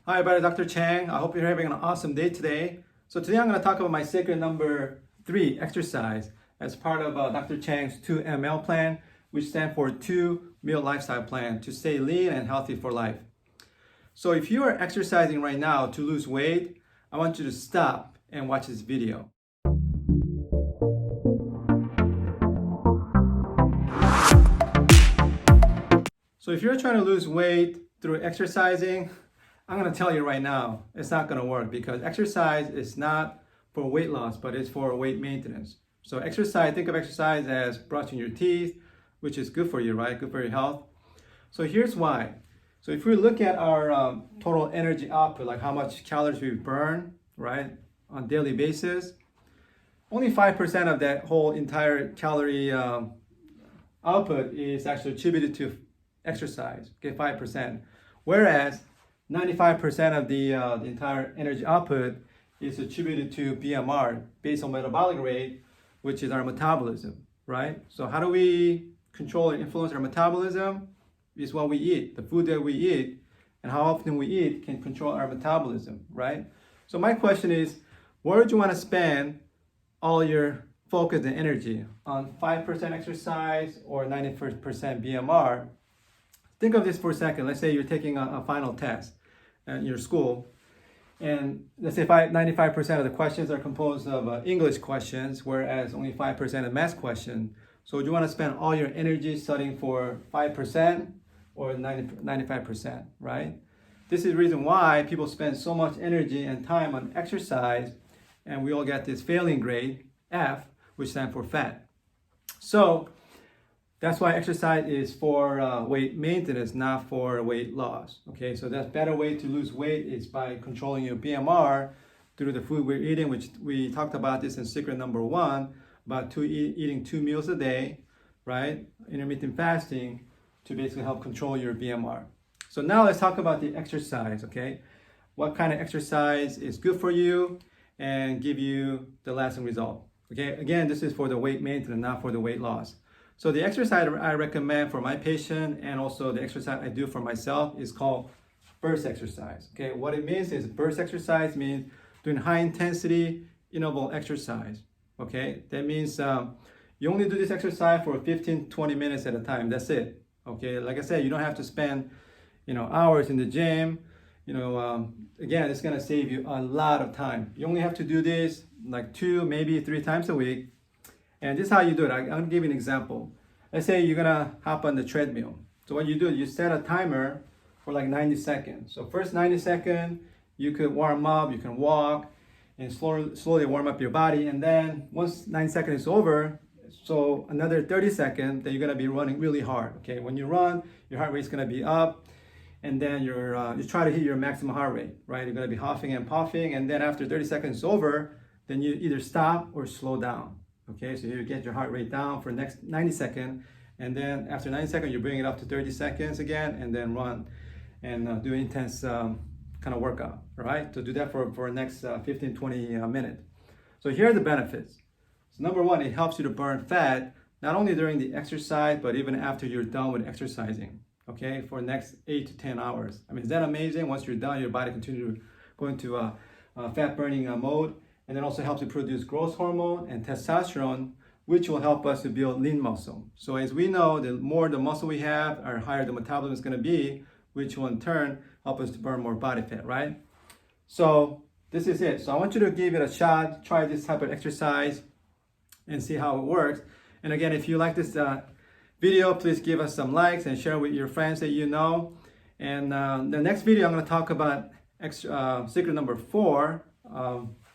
Hi everybody, Dr. Chang. I hope you're having an awesome day today. So today I'm going to talk about my secret number 3 exercise as part of Dr. Chang's 2ML plan, which stands for 2 meal lifestyle plan to stay lean and healthy for life. So if you are exercising right now to lose weight, I want you to stop and watch this video. So if you're trying to lose weight through exercising, I'm going to tell you right now, it's not going to work because exercise is not for weight loss, but it's for weight maintenance. So exercise, think of exercise as brushing your teeth, which is good for you, right? Good for your health. So here's why. So if we look at our total energy output, like how much calories we burn, right, on a daily basis, only 5% of that whole entire calorie output is actually attributed to exercise, okay, 5%. Whereas 95% of the entire energy output is attributed to BMR, basal metabolic rate, which is our metabolism, right? So how do we control and influence our metabolism? Is what we eat, the food that we eat, and how often we eat can control our metabolism, right? So my question is, where would you want to spend all your focus and energy? On 5% exercise or 90% BMR? Think of this for a second. Let's say you're taking a final test at your school, and let's say 95% of the questions are composed of English questions, whereas only 5% of math questions. So do you want to spend all your energy studying for 5% or 95%, right? This is the reason why people spend so much energy and time on exercise, and we all get this failing grade, F, which stands for fat. So that's why exercise is for weight maintenance, not for weight loss. Okay, so that's better way to lose weight is by controlling your BMR through the food we're eating, which we talked about this in secret number 1, about eating 2 meals a day, right? Intermittent fasting to basically help control your BMR. So now let's talk about the exercise, okay? What kind of exercise is good for you and give you the lasting result, okay? Again, this is for the weight maintenance, not for the weight loss. So the exercise I recommend for my patient and also the exercise I do for myself is called burst exercise. Okay, what it means is burst exercise means doing high intensity interval exercise. Okay, that means you only do this exercise for 15-20 minutes at a time. That's it. Okay, like I said, you don't have to spend hours in the gym. Again, it's gonna save you a lot of time. You only have to do this like 2, maybe 3 times a week. And this is how you do it. I'm gonna give you an example. Let's say you're gonna hop on the treadmill. So what you do, you set a timer for like 90 seconds. So first 90 seconds, you could warm up, you can walk, and slowly warm up your body. And then once 90 seconds is over, so another 30 seconds, then you're gonna be running really hard. Okay, when you run, your heart rate's gonna be up, and then you try to hit your maximum heart rate, right? You're gonna be huffing and puffing, and then after 30 seconds is over, then you either stop or slow down. Okay, so you get your heart rate down for the next 90 seconds, and then after 90 seconds, you bring it up to 30 seconds again, and then run and do intense kind of workout, all right? So do that for the next 15-20 minutes. So here are the benefits. So number 1, it helps you to burn fat, not only during the exercise, but even after you're done with exercising, okay, for the next 8 to 10 hours. I mean, is that amazing? Once you're done, your body continues to go into a fat burning mode. And it also helps to produce growth hormone and testosterone, which will help us to build lean muscle. So as we know, the more the muscle we have, our higher the metabolism is going to be, which will in turn help us to burn more body fat, right? So this is it. So I want you to give it a shot, try this type of exercise and see how it works. And again, if you like this video, please give us some likes and share with your friends that you know. And the next video, I'm going to talk about secret number 4,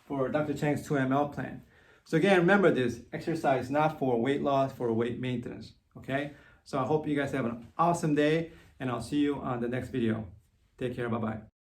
for Dr. Chang's 2ML plan. So again, remember this, exercise not for weight loss, for weight maintenance, okay? So I hope you guys have an awesome day, and I'll see you on the next video. Take care, bye-bye.